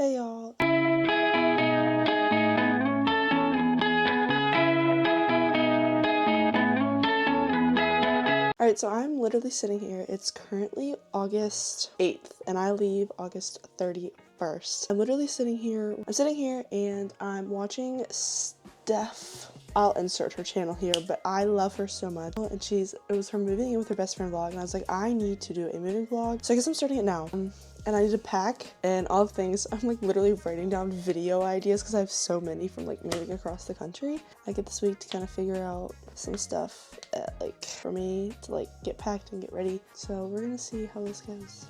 Hey y'all. Alright, so I'm literally sitting here. It's currently August 8th and I leave August 31st. I'm literally sitting here. And I'm watching Steph. I'll insert her channel here, but I love her so much. And it was her moving in with her best friend vlog, and I was like, I need to do a moving vlog. So I guess I'm starting it now. And I need to pack and all the things. I'm like literally writing down video ideas because I have so many from like moving across the country. I get this week to kind of figure out some stuff like for me to like get packed and get ready. So we're gonna see how this goes.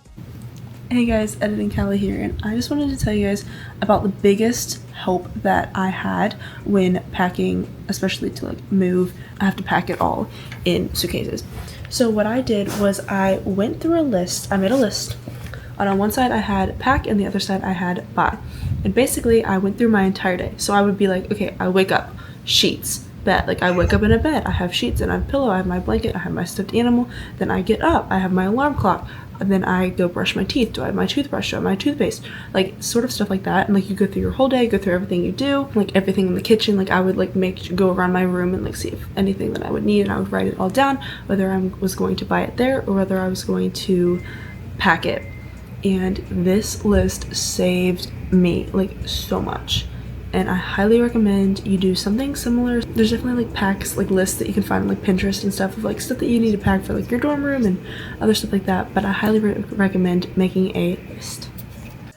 Hey guys, Editing Kallie here, and I just wanted to tell you guys about the biggest help that I had when packing, especially to like move. I have to pack it all in suitcases. So what I did was I went through a list. I made a list. And on one side I had pack and the other side I had buy. And basically I went through my entire day. So I would be like, okay, I wake up, sheets, bed. Like I wake up in a bed, I have sheets and I have a pillow, I have my blanket, I have my stuffed animal. Then I get up, I have my alarm clock. And then I go brush my teeth. Do I have my toothbrush? Do I have my toothpaste? Like sort of stuff like that. And like you go through your whole day, go through everything you do, like everything in the kitchen. Like I would like go around my room and like see if anything that I would need, and I would write it all down, whether I was going to buy it there or whether I was going to pack it. And this list saved me like so much, and I highly recommend you do something similar. There's definitely like packs, like lists that you can find on like Pinterest and stuff of like stuff that you need to pack for like your dorm room and other stuff like that, but I highly recommend making a list.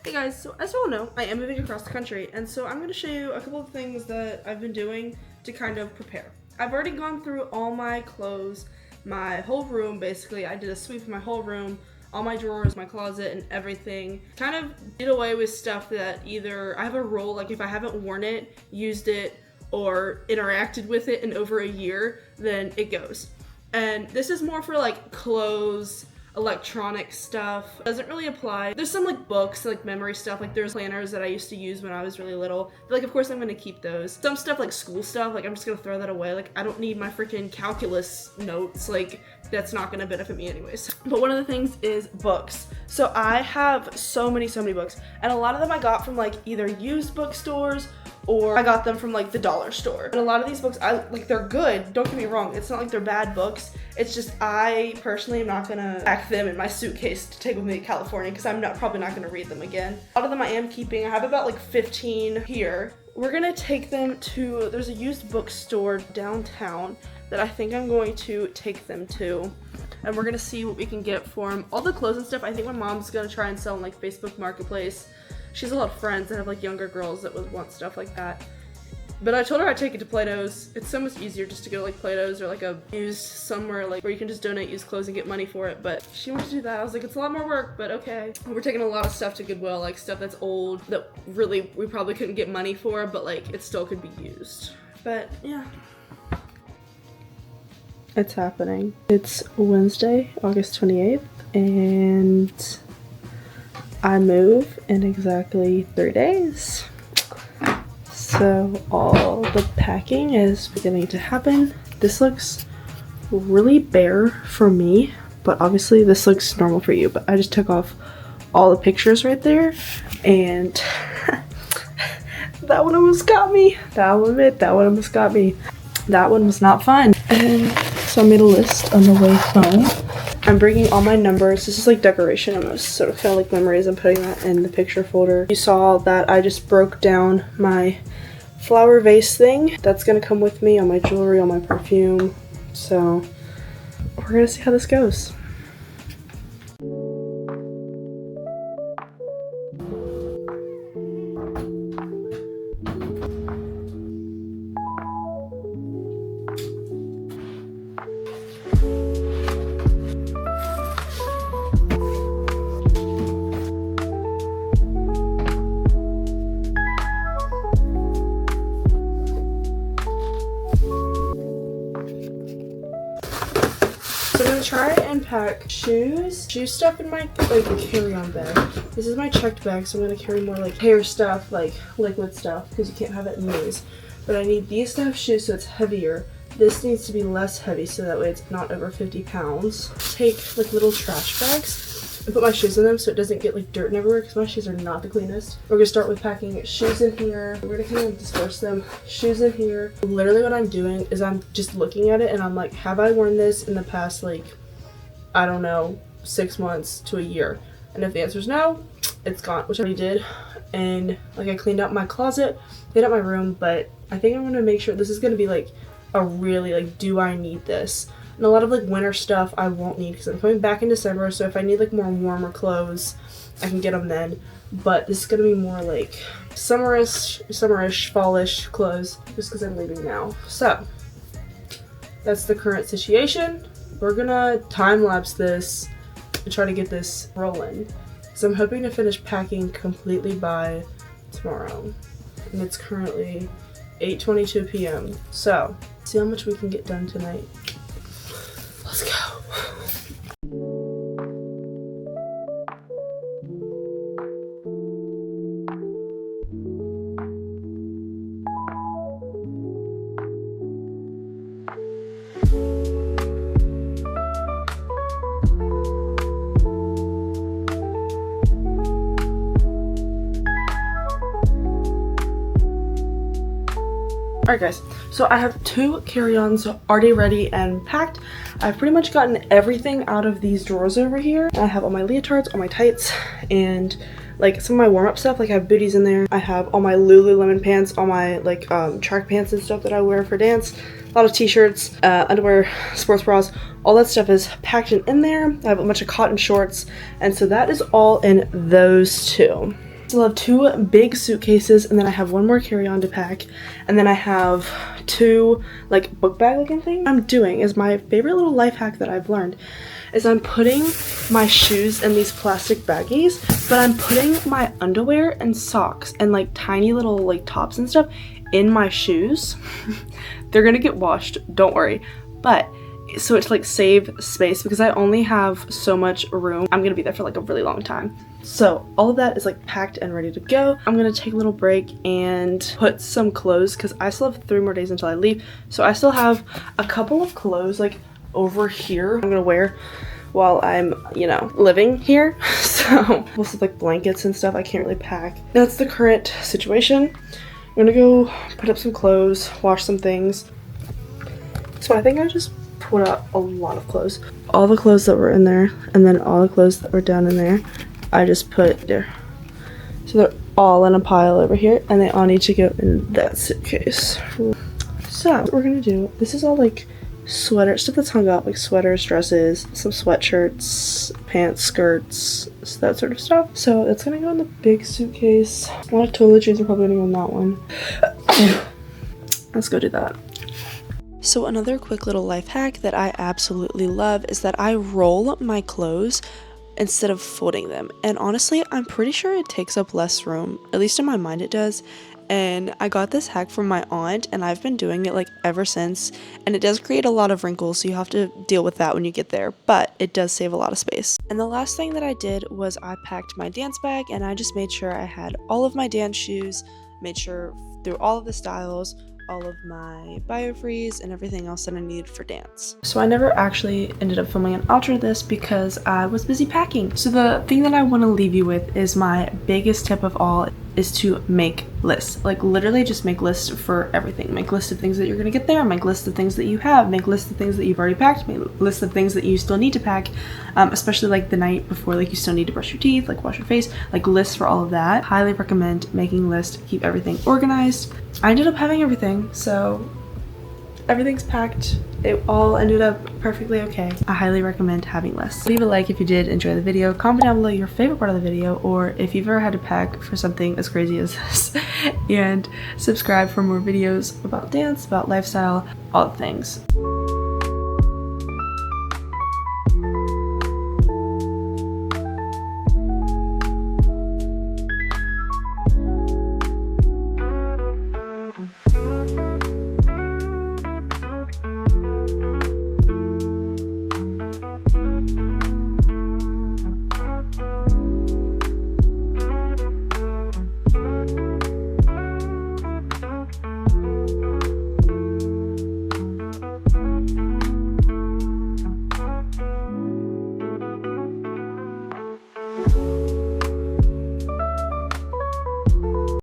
Hey guys, so as you all know, I am moving across the country, and so I'm going to show you a couple of things that I've been doing to kind of prepare. I've already gone through all my clothes, my whole room. Basically I did a sweep of my whole room, all my drawers, my closet, and everything. Kind of did away with stuff that either I have a rule, like if I haven't worn it, used it, or interacted with it in over a year, then it goes. And this is more for like clothes, electronic stuff. Doesn't really apply. There's some like books, like memory stuff, like there's planners that I used to use when I was really little. But, like of course I'm gonna keep those. Some stuff like school stuff, like I'm just gonna throw that away. Like I don't need my freaking calculus notes, like that's not gonna benefit me anyways. But one of the things is books. So I have so many books, and a lot of them I got from like either used bookstores or I got them from like the dollar store. And a lot of these books, they're good, don't get me wrong, it's not like they're bad books, it's just I personally am not gonna pack them in my suitcase to take with me to California because I'm probably not gonna read them again. A lot of them I am keeping. I have about like 15 here. We're gonna take them to, there's a used bookstore downtown that I think I'm going to take them to, and we're gonna see what we can get for them. All the clothes and stuff, I think my mom's gonna try and sell on like Facebook Marketplace. She has a lot of friends that have like younger girls that would want stuff like that. But I told her I'd take it to Plato's. It's so much easier just to go to like Plato's or like a used somewhere like where you can just donate used clothes and get money for it. But she wanted to do that. I was like, it's a lot more work, but okay. We're taking a lot of stuff to Goodwill, like stuff that's old that really we probably couldn't get money for, but like it still could be used. But yeah. It's happening. It's Wednesday, August 28th, and I move in exactly 3 days. So all the packing is beginning to happen. This looks really bare for me, but obviously this looks normal for you. But I just took off all the pictures right there, and that one almost got me. That one almost got me. That one was not fun. And so I made a list on the way home. I'm bringing all my numbers. This is like decoration almost, sort of kind of like memories. I'm putting that in the picture folder. You saw that I just broke down my flower vase thing. That's gonna come with me, on my jewelry, on my perfume. So we're gonna see how this goes. So I'm gonna try and pack shoe stuff in my like carry-on bag. This is my checked bag, so I'm gonna carry more like hair stuff, like liquid stuff, because you can't have it in these. But I need these to have shoes so it's heavier. This needs to be less heavy so that way it's not over 50 pounds. Take like little trash bags. and put my shoes in them so it doesn't get like dirt everywhere because my shoes are not the cleanest. We're gonna start with packing shoes in here. We're gonna kind of disperse them. Shoes in here. Literally what I'm doing is I'm just looking at it and I'm like, have I worn this in the past, like, I don't know, 6 months to a year? And if the answer is no, it's gone, which I already did. And like I cleaned out my closet, cleaned out my room, but I think I'm gonna make sure this is gonna be like a really like, do I need this? And a lot of like winter stuff I won't need because I'm coming back in December, so if I need like more warmer clothes, I can get them then. But this is gonna be more like summerish, fallish clothes just because I'm leaving now. So that's the current situation. We're gonna time lapse this and try to get this rolling. So I'm hoping to finish packing completely by tomorrow. And it's currently 8:22 p.m. So see how much we can get done tonight. Let's go. Alright guys, so I have 2 carry-ons already ready and packed. I've pretty much gotten everything out of these drawers over here. I have all my leotards, all my tights, and like some of my warm-up stuff. Like I have booties in there. I have all my Lululemon pants, all my like track pants and stuff that I wear for dance. A lot of t-shirts, underwear, sports bras, all that stuff is packed in there. I have a bunch of cotton shorts, and so that is all in those 2. Still have 2 big suitcases, and then I have 1 more carry-on to pack, and then I have 2 like book bag looking things. What I'm doing is my favorite little life hack that I've learned is I'm putting my shoes in these plastic baggies, but I'm putting my underwear and socks and like tiny little like tops and stuff in my shoes. They're gonna get washed, don't worry, but so it's like save space because I only have so much room. I'm gonna be there for like a really long time. So all of that is like packed and ready to go. I'm gonna take a little break and put some clothes because I still have 3 more days until I leave. So I still have a couple of clothes like over here I'm gonna wear while I'm, you know, living here. So most of like blankets and stuff I can't really pack. That's the current situation. I'm gonna go put up some clothes, wash some things. So I think I just put up a lot of clothes. All the clothes that were in there and then all the clothes that were down in there, I just put there. So they're all in a pile over here and they all need to go in that suitcase. So what we're gonna do, this is all like sweater stuff that's hung up, like sweaters, dresses, some sweatshirts, pants, skirts, that sort of stuff. So it's gonna go in the big suitcase. A lot of toiletries are probably gonna go in that one. Let's go do that. So another quick little life hack that I absolutely love is that I roll my clothes instead of folding them. And honestly, I'm pretty sure it takes up less room. At least in my mind it does. And I got this hack from my aunt and I've been doing it like ever since. And it does create a lot of wrinkles, so you have to deal with that when you get there. But it does save a lot of space. And the last thing that I did was I packed my dance bag and I just made sure I had all of my dance shoes, made sure through all of the styles, all of my biofreeze and everything else that I needed for dance. So I never actually ended up filming an outro of this because I was busy packing. So the thing that I want to leave you with is my biggest tip of all is to make lists. Like literally just make lists for everything. Make lists of things that you're gonna get there, make lists of things that you have, make lists of things that you've already packed, make lists of things that you still need to pack, especially like the night before, like you still need to brush your teeth, like wash your face, like lists for all of that. Highly recommend making lists, keep everything organized. I ended up having everything, so everything's packed. It all ended up perfectly okay. I highly recommend having lists. Leave a like if you did enjoy the video. Comment down below your favorite part of the video or if you've ever had to pack for something as crazy as this. And subscribe for more videos about dance, about lifestyle, all the things.